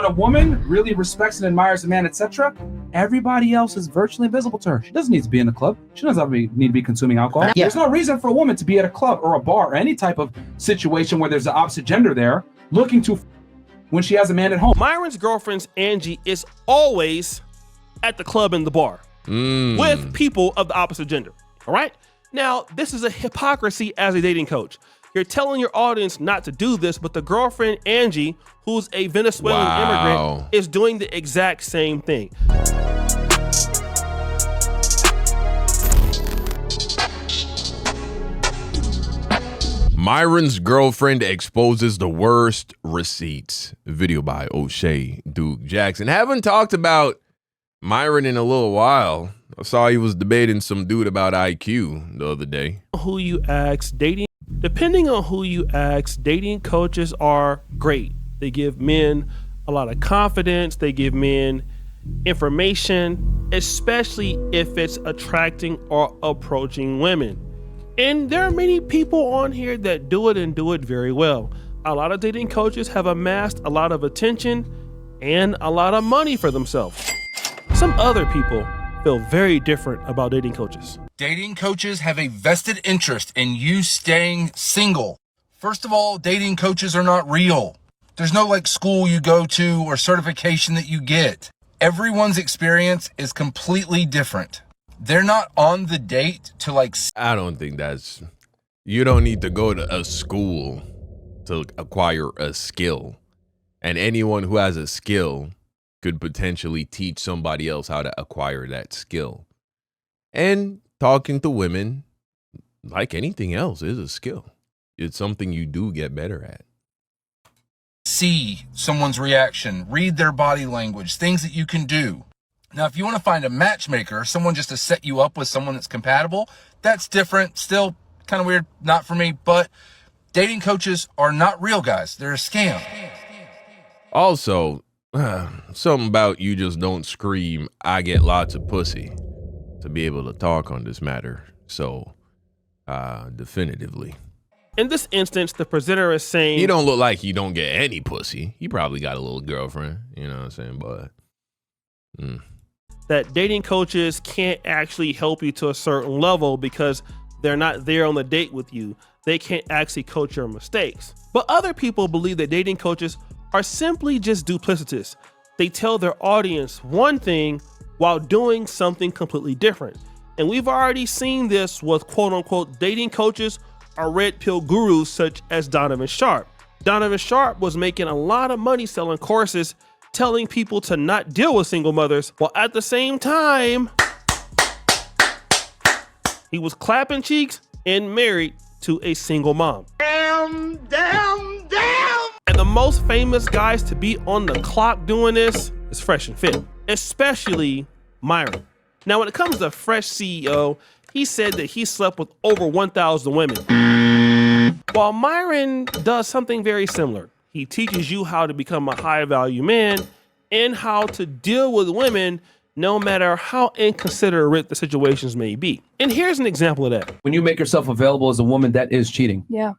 when a woman really respects and admires a man, etc., everybody else is virtually invisible to her. She doesn't need to be in the club. She doesn't need to be consuming alcohol. Yeah. There's no reason for a woman to be at a club or a bar or any type of situation where there's the opposite gender there looking to when she has a man at home. Myron's girlfriend, Angie, is always at the club and the bar with people of the opposite gender, all right? Now, this is a hypocrisy as a dating coach. You're telling your audience not to do this, but the girlfriend, Angie, who's a Venezuelan immigrant, is doing the exact same thing. Myron's girlfriend exposes the worst receipts. Video by O'Shea Duke Jackson. Haven't talked about Myron in a little while. I saw he was debating some dude about IQ the other day. Depending on who you ask, dating coaches are great. They give men a lot of confidence. They give men information, especially if it's attracting or approaching women. And there are many people on here that do it and do it very well. A lot of dating coaches have amassed a lot of attention and a lot of money for themselves. Some other people feel very different about dating coaches. Dating coaches have a vested interest in you staying single. First of all, dating coaches are not real. There's no like school you go to or certification that you get. Everyone's experience is completely different. They're not on the date to like... I don't think that's... You don't need to go to a school to acquire a skill. And anyone who has a skill could potentially teach somebody else how to acquire that skill. And talking to women, like anything else, is a skill. It's something you do get better at. See someone's reaction, read their body language, things that you can do. Now, if you want to find a matchmaker, someone just to set you up with someone that's compatible, that's different. Still kind of weird, not for me, but dating coaches are not real, guys. They're a scam. Also, something about you just don't scream, I get lots of pussy, to be able to talk on this matter. So, definitively. In this instance, the presenter is saying... You don't look like you don't get any pussy. You probably got a little girlfriend, you know what I'm saying, but... that dating coaches can't actually help you to a certain level because they're not there on the date with you. They can't actually coach your mistakes. But other people believe that dating coaches are simply just duplicitous. They tell their audience one thing while doing something completely different. And we've already seen this with quote unquote dating coaches or red pill gurus such as Donovan Sharp. Donovan Sharp was making a lot of money selling courses telling people to not deal with single mothers, while at the same time, he was clapping cheeks and married to a single mom. Damn. And the most famous guys to be on the clock doing this is Fresh and Fit, especially Myron. Now, when it comes to Fresh CEO, he said that he slept with over 1,000 women. While Myron does something very similar. He teaches you how to become a high value man and how to deal with women no matter how inconsiderate the situations may be. And here's an example of that. When you make yourself available as a woman, that is cheating. Yeah.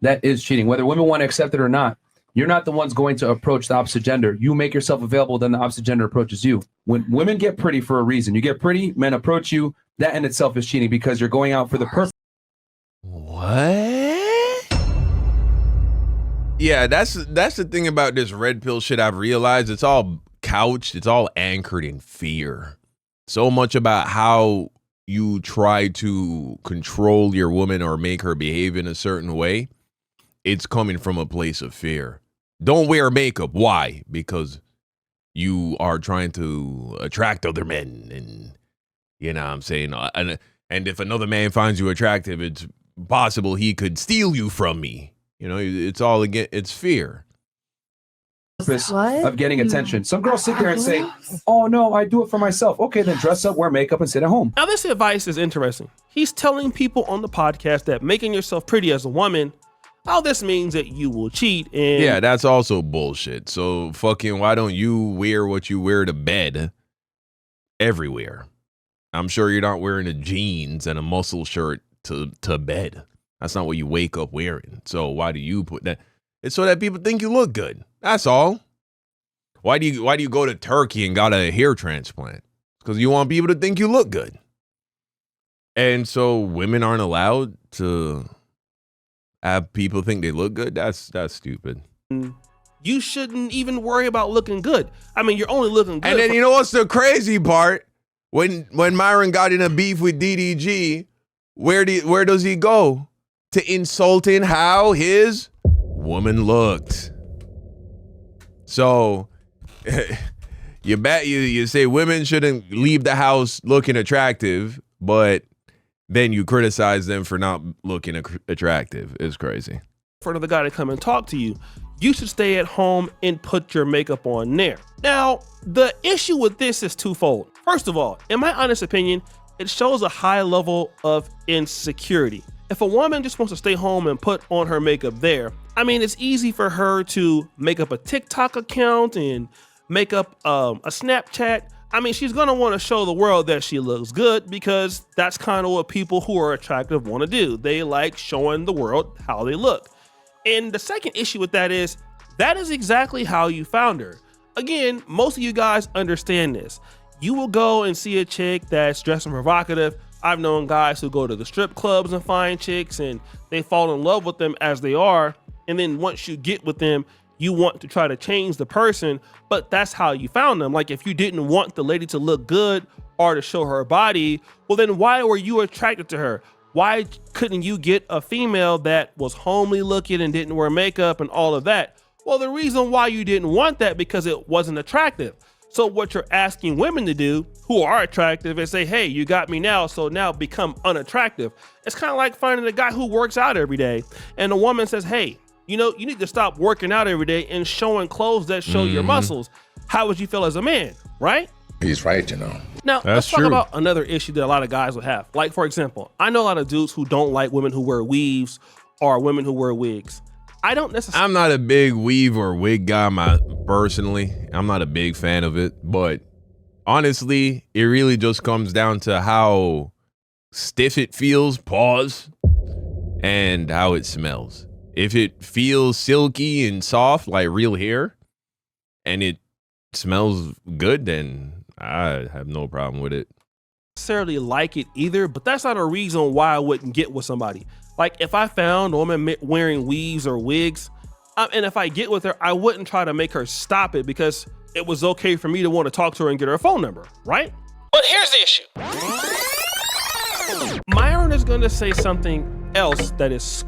That is cheating. Whether women want to accept it or not, you're not the ones going to approach the opposite gender. You make yourself available, then the opposite gender approaches you. When women get pretty for a reason, you get pretty, men approach you, that in itself is cheating because you're going out for the purpose. What? Yeah, that's the thing about this red pill shit I've realized. It's all couched. It's all anchored in fear. So much about how you try to control your woman or make her behave in a certain way. It's coming from a place of fear. Don't wear makeup. Why? Because you are trying to attract other men. And you know what I'm saying? And if another man finds you attractive, it's possible he could steal you from me. You know, it's all again, it's fear. Of getting attention. Some girls sit there and say, oh no, I do it for myself. Okay, then dress up, wear makeup, and sit at home. Now this advice is interesting. He's telling people on the podcast that making yourself pretty as a woman, this means that you will cheat. And yeah, that's also bullshit. So fucking why don't you wear what you wear to bed everywhere? I'm sure you're not wearing a jeans and a muscle shirt to bed. That's not what you wake up wearing. So why do you put that? It's so that people think you look good. That's all. Why do you go to Turkey and got a hair transplant? Because you want people to think you look good. And so women aren't allowed to have people think they look good. That's stupid. You shouldn't even worry about looking good. I mean, you're only looking good. And then you know what's the crazy part? When Myron got in a beef with DDG, where does he go? To insulting how his woman looked. So you say women shouldn't leave the house looking attractive, but then you criticize them for not looking attractive. It's crazy. For another guy to come and talk to you, you should stay at home and put your makeup on there. Now, the issue with this is twofold. First of all, in my honest opinion, it shows a high level of insecurity. If a woman just wants to stay home and put on her makeup there, I mean, it's easy for her to make up a TikTok account and make up a Snapchat. I mean, she's gonna want to show the world that she looks good because that's kind of what people who are attractive want to do. They like showing the world how they look. And the second issue with that is exactly how you found her. Again, most of you guys understand this. You will go and see a chick that's dressed and provocative. I've known guys who go to the strip clubs and find chicks and they fall in love with them as they are. And then once you get with them, you want to try to change the person, but that's how you found them. Like if you didn't want the lady to look good or to show her body, well then why were you attracted to her? Why couldn't you get a female that was homely looking and didn't wear makeup and all of that? Well, the reason why you didn't want that because it wasn't attractive. So what you're asking women to do who are attractive is say, hey, you got me now, so now become unattractive. It's kind of like finding a guy who works out every day and a woman says, hey, you know, you need to stop working out every day and showing clothes that show your muscles. How would you feel as a man, right? He's right, you know. Now, let's talk about another issue that a lot of guys would have. Like, for example, I know a lot of dudes who don't like women who wear weaves or women who wear wigs. I don't necessarily. I'm not a big weave or wig guy personally. I'm not a big fan of it. But honestly, it really just comes down to how stiff it feels, pause, and how it smells. If it feels silky and soft like real hair and it smells good, then I have no problem with it. Necessarily like it either, but that's not a reason why I wouldn't get with somebody. Like if I found a woman wearing weaves or wigs, and if I get with her, I wouldn't try to make her stop it because it was okay for me to want to talk to her and get her phone number, right? But here's the issue. Myron is going to say something else that is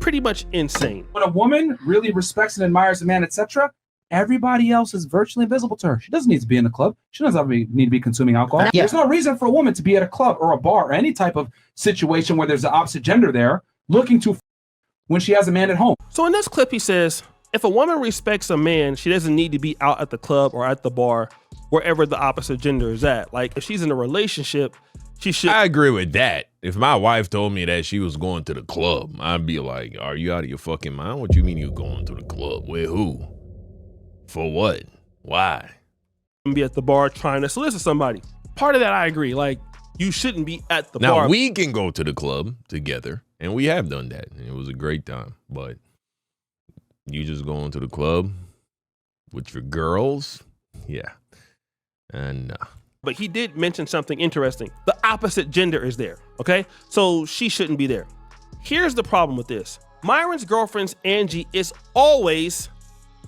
pretty much insane. When a woman really respects and admires a man, etc., everybody else is virtually invisible to her. She doesn't need to be in the club. She doesn't need to be consuming alcohol. There's no reason for a woman to be at a club or a bar or any type of situation where there's the opposite gender there looking to when she has a man at home. So in this clip, he says, if a woman respects a man, she doesn't need to be out at the club or at the bar, wherever the opposite gender is at. Like if she's in a relationship, she should. I agree with that. If my wife told me that she was going to the club, I'd be like, are you out of your fucking mind? What you mean you going to the club? With who? For what? Why? Be at the bar trying to solicit somebody. Part of that I agree. Like you shouldn't be at the bar. Now we can go to the club together, and we have done that, and it was a great time. But you just going to the club with your girls, yeah, and But he did mention something interesting. The opposite gender is there. Okay, so she shouldn't be there. Here's the problem with this: Myron's girlfriend Angie is always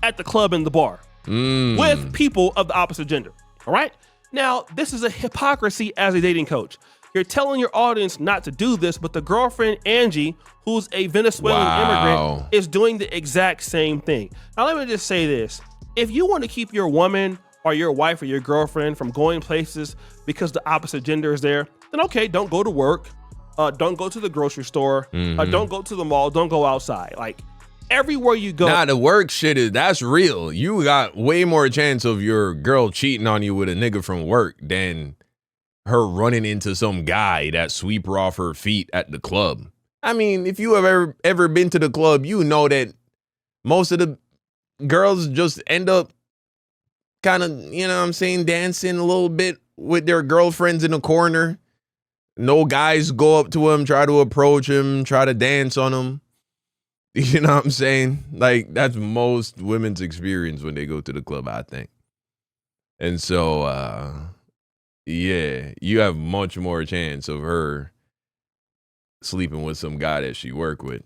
at the club and the bar with people of the opposite gender. All right. Now, this is a hypocrisy as a dating coach. You're telling your audience not to do this, but the girlfriend Angie, who's a Venezuelan immigrant, is doing the exact same thing. Now, let me just say this. If you want to keep your woman or your wife or your girlfriend from going places because the opposite gender is there, then okay, don't go to work. Don't go to the grocery store. Don't go to the mall. Don't go outside. Like, everywhere you go. Nah, the work shit that's real. You got way more chance of your girl cheating on you with a nigga from work than her running into some guy that sweep her off her feet at the club. I mean, if you have ever been to the club, you know that most of the girls just end up kind of, you know what I'm saying, dancing a little bit with their girlfriends in the corner. No guys go up to him, try to approach him, try to dance on him. You know what I'm saying? Like, that's most women's experience when they go to the club, I think. And so, yeah, you have much more chance of her sleeping with some guy that she worked with.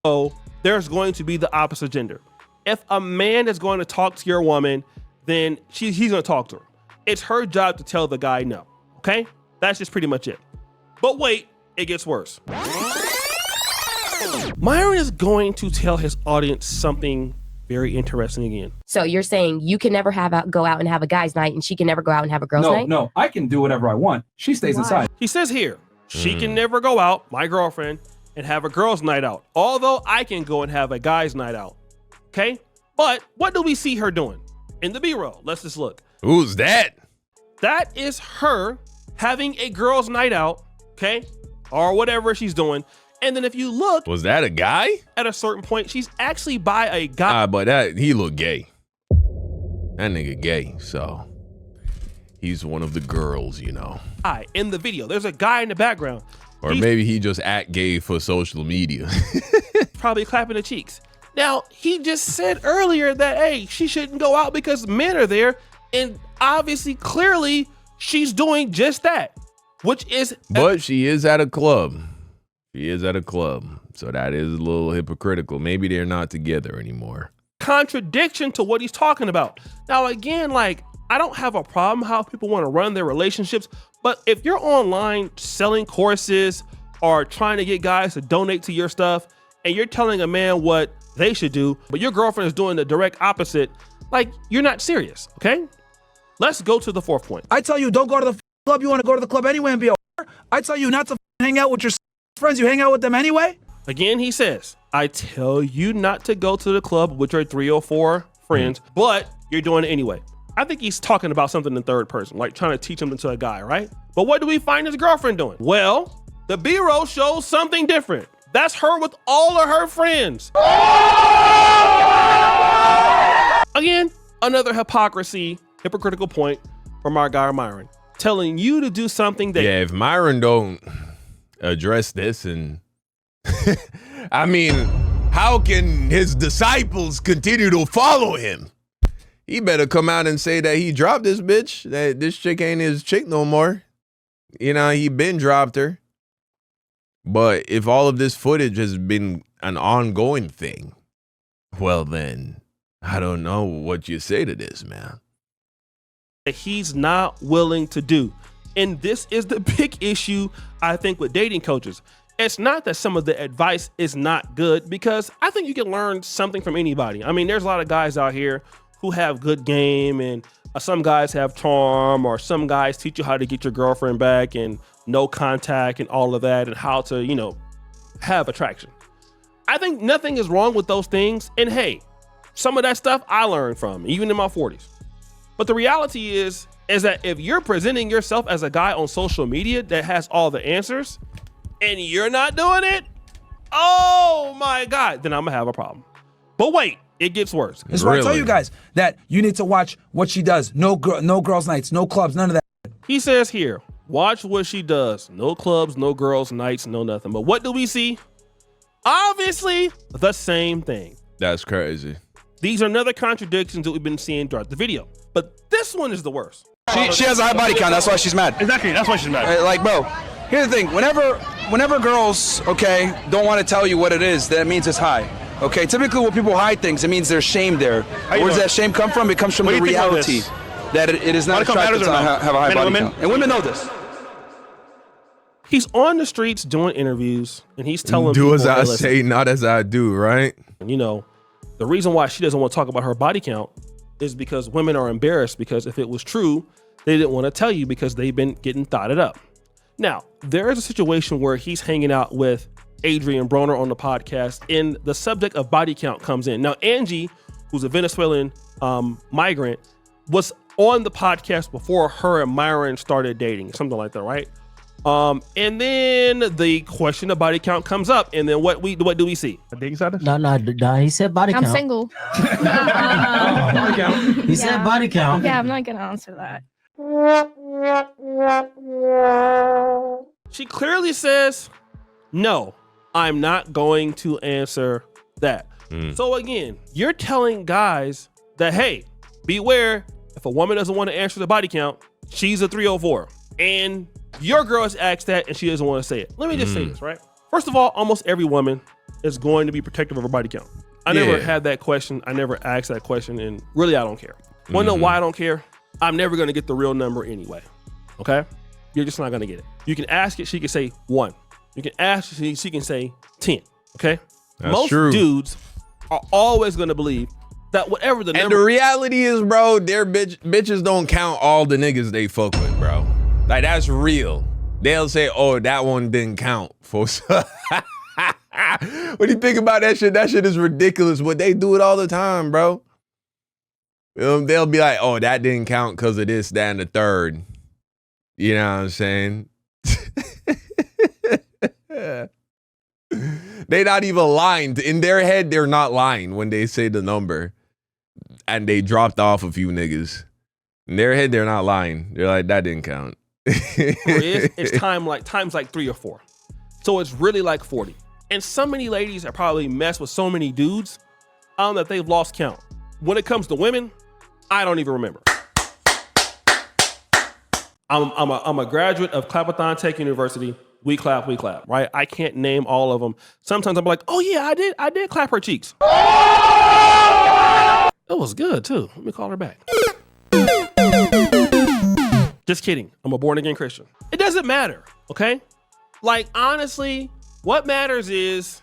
So there's going to be the opposite gender. If a man is going to talk to your woman, then he's going to talk to her. It's her job to tell the guy no. Okay? That's just pretty much it. But wait, it gets worse. Myron is going to tell his audience something very interesting again. So you're saying you can never go out and have a guy's night, and she can never go out and have a girl's night? No, I can do whatever I want. She stays inside. He says here, she can never go out, my girlfriend, and have a girl's night out. Although I can go and have a guy's night out. Okay? But what do we see her doing? In the B-roll, let's just look. Who's that? That is her having a girl's night out, okay? Or whatever she's doing. And then if you look, Was that a guy? at a certain point, she's actually by a guy. But he looked gay. That nigga gay, so he's one of the girls, you know. In the video. There's a guy in the background. Or maybe he just act gay for social media. Probably clapping the cheeks. Now, he just said earlier that, hey, she shouldn't go out because men are there. And obviously, clearly, she's doing just that, which is... But she is at a club. She is at a club. So that is a little hypocritical. Maybe they're not together anymore. Contradiction to what he's talking about. Now, again, like, I don't have a problem how people want to run their relationships, but if you're online selling courses or trying to get guys to donate to your stuff and you're telling a man what they should do, but your girlfriend is doing the direct opposite, like, you're not serious, okay? Let's go to the fourth point. I tell you, don't go to the club. You want to go to the club anyway and be a whore. I tell you not to hang out with your friends. You hang out with them anyway. Again, he says, I tell you not to go to the club with your 3 or 4 friends, but you're doing it anyway. I think he's talking about something in third person, like trying to teach something to a guy, right? But what do we find his girlfriend doing? Well, the B-roll shows something different. That's her with all of her friends. Again, another hypocritical point from our guy Myron, telling you to do something that... Yeah, if Myron don't address this, and I mean, how can his disciples continue to follow him? He better come out and say that he dropped this bitch, that this chick ain't his chick no more. You know, he been dropped her. But if all of this footage has been an ongoing thing, well then, I don't know what you say to this, man. He's not willing to do. And this is the big issue, I think, with dating coaches. It's not that some of the advice is not good, because I think you can learn something from anybody. I mean, there's a lot of guys out here who have good game, and some guys have charm, or some guys teach you how to get your girlfriend back and no contact and all of that, and how to, you know, have attraction. I think nothing is wrong with those things. And hey, some of that stuff I learned from, even in my 40s. But the reality is that if you're presenting yourself as a guy on social media that has all the answers and you're not doing it, oh my God, then I'm gonna have a problem. But wait, it gets worse. That's why I tell you guys that you need to watch what she does. No girls' nights, no clubs, none of that. He says here, watch what she does. No clubs, no girls' nights, no nothing. But what do we see? Obviously, the same thing. That's crazy. These are another contradictions that we've been seeing throughout the video. But this one is the worst. She has a high body count. That's why she's mad. Exactly. That's why she's mad. Like, bro, here's the thing. Whenever girls, okay, don't want to tell you what it is, that means it's high. Okay, typically when people hide things, it means there's shame there. Where does that shame come from? It comes from the reality that it is not attractive to have a high body count. And women know this. He's on the streets doing interviews, and he's telling people, do as I say, not as I do, right? You know, the reason why she doesn't want to talk about her body count is because women are embarrassed, because if it was true, they didn't want to tell you because they've been getting thotted up. Now, there is a situation where he's hanging out with Adrian Broner on the podcast, and the subject of body count comes in. Now, Angie, who's a Venezuelan migrant, was on the podcast before her and Myron started dating, something like that, right? And then the question of body count comes up, and then what do we see? Dating status? No, he said body count. I'm single. Body count. He said body count. Yeah, I'm not gonna answer that. She clearly says, no, I'm not going to answer that. So again, you're telling guys that, hey, beware, If a woman doesn't want to answer the body count, she's a 304. And your girl has asked that and she doesn't want to say it. Let me just say this, right? First of all, almost every woman is going to be protective of her body count. I never had that question. I never asked that question, and really, I don't care. Want to know why I don't care? I'm never going to get the real number anyway, okay? You're just not going to get it. You can ask it, she can say 1. You can ask, she can say 10, okay? That's Most true. dudes are always going to believe that whatever the number. And the reality is, bro, their bitches don't count all the niggas they fuck with, bro. Like, that's real. They'll say, oh, that one didn't count for. What do you think about that shit? That shit is ridiculous. But they do it all the time, bro. They'll be like, oh, that didn't count because of this, that, and the third. You know what I'm saying? They not even lying. In their head, they're not lying when they say the number. And they dropped off a few niggas. In their head, they're not lying. They're like, that didn't count. It's times like 3 or 4. So it's really like 40. And so many ladies have probably messed with so many dudes that they've lost count. When it comes to women, I don't even remember. I'm a graduate of Clapathon Tech University. We clap, right? I can't name all of them. Sometimes I'm like, oh yeah, I did clap her cheeks. It was good too. Let me call her back. Just kidding. I'm a born again Christian. It doesn't matter, okay? Like, honestly, what matters is...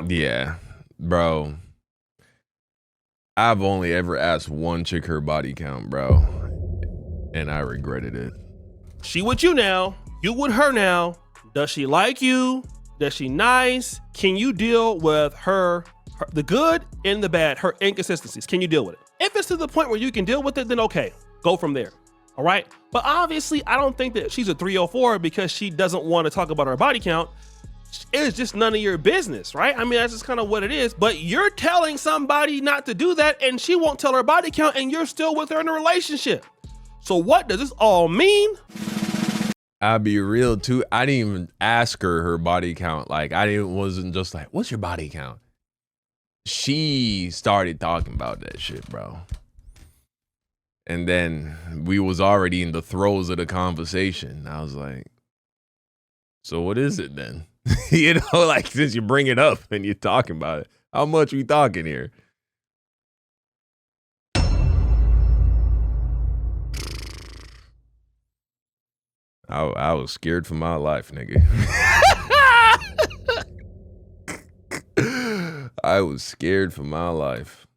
Yeah, bro. I've only ever asked one chick her body count, bro. And I regretted it. She with you now. You with her now. Does she like you? Does she nice? Can you deal with her the good and the bad, her inconsistencies? Can you deal with it? If it's to the point where you can deal with it, then okay, go from there. All right. But obviously, I don't think that she's a 304 because she doesn't want to talk about her body count. It's just none of your business, right? I mean, that's just kind of what it is. But you're telling somebody not to do that and she won't tell her body count and you're still with her in a relationship. So what does this all mean? I'll be real too. I didn't even ask her body count. Like, wasn't just like, what's your body count? She started talking about that shit, bro. And then we was already in the throes of the conversation. I was like, so what is it then? You know, like, since you bring it up and you're talking about it, how much we talking here? I was scared for my life, nigga. I was scared for my life.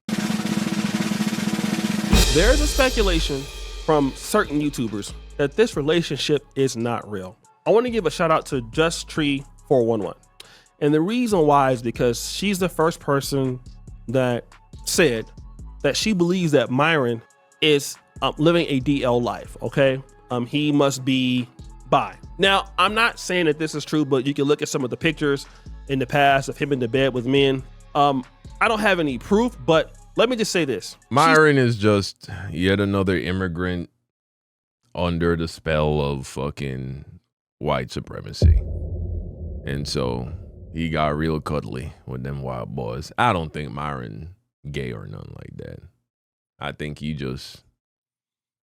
There's a speculation from certain YouTubers that this relationship is not real. I want to give a shout out to JustTree411. And the reason why is because she's the first person that said that she believes that Myron is living a DL life, okay? He must be bi. Now, I'm not saying that this is true, but you can look at some of the pictures in the past of him in the bed with men. I don't have any proof, but let me just say this. Myron is just yet another immigrant under the spell of fucking white supremacy. And so he got real cuddly with them wild boys. I don't think Myron gay or nothing like that. I think he just,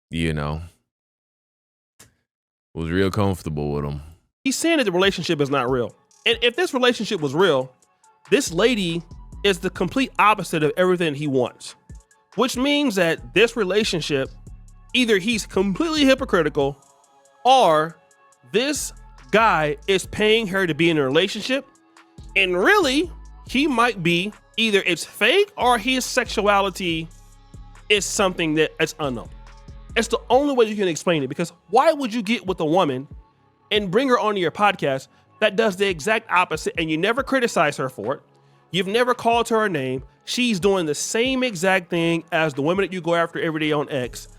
you know, was real comfortable with him. He's saying that the relationship is not real. And if this relationship was real, this lady is the complete opposite of everything he wants, which means that this relationship, either he's completely hypocritical or this guy is paying her to be in a relationship. And really, he might be either it's fake or his sexuality is something that is unknown. It's the only way you can explain it, because why would you get with a woman and bring her onto your podcast that does the exact opposite and you never criticize her for it? You've never called her a name. She's doing the same exact thing as the women that you go after every day on X.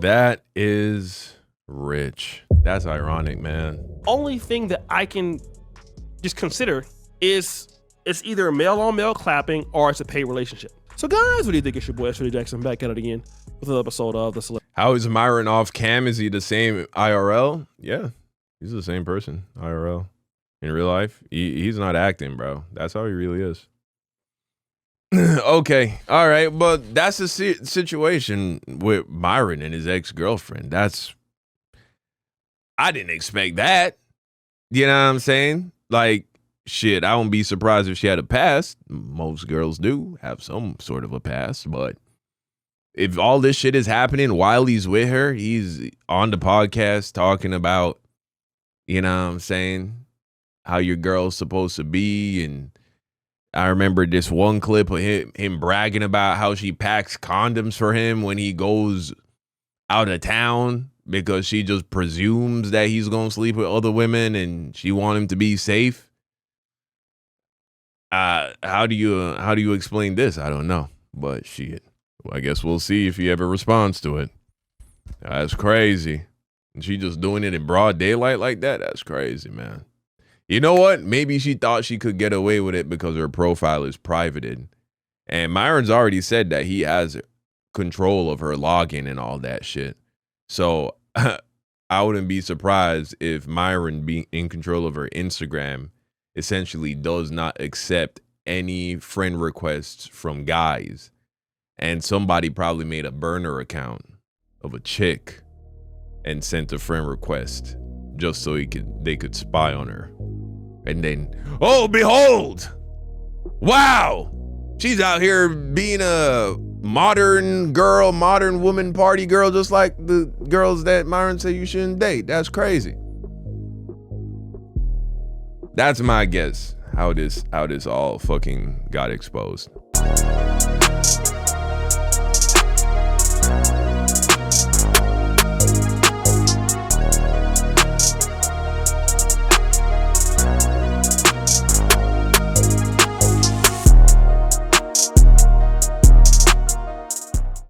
That is rich. That's ironic, man. Only thing that I can just consider is it's either male on male clapping or it's a paid relationship. So guys, what do you think? It's your boy, Shirley Jackson, back at it again with another episode of The Celebrity. How is Myron off cam? Is he the same IRL? Yeah, he's the same person, IRL. In real life, he's not acting, bro. That's how he really is. Okay, all right, but that's the situation with Myron and his ex-girlfriend. I didn't expect that. You know what I'm saying? Like, shit, I wouldn't be surprised if she had a past. Most girls do have some sort of a past, but if all this shit is happening while he's with her, he's on the podcast talking about, you know what I'm saying, how your girl's supposed to be. And I remember this one clip of him bragging about how she packs condoms for him when he goes out of town because she just presumes that he's going to sleep with other women and she want him to be safe. How do you explain this? I don't know, but shit. Well, I guess we'll see if he ever responds to it. That's crazy. And she just doing it in broad daylight like that? That's crazy, man. You know what? Maybe she thought she could get away with it because her profile is privated. And Myron's already said that he has control of her login and all that shit. So I wouldn't be surprised if Myron, being in control of her Instagram, essentially does not accept any friend requests from guys. And somebody probably made a burner account of a chick and sent a friend request just so they could spy on her. And then, oh, behold! Wow! She's out here being a modern girl, modern woman, party girl, just like the girls that Myron said you shouldn't date. That's crazy. That's my guess how this all fucking got exposed.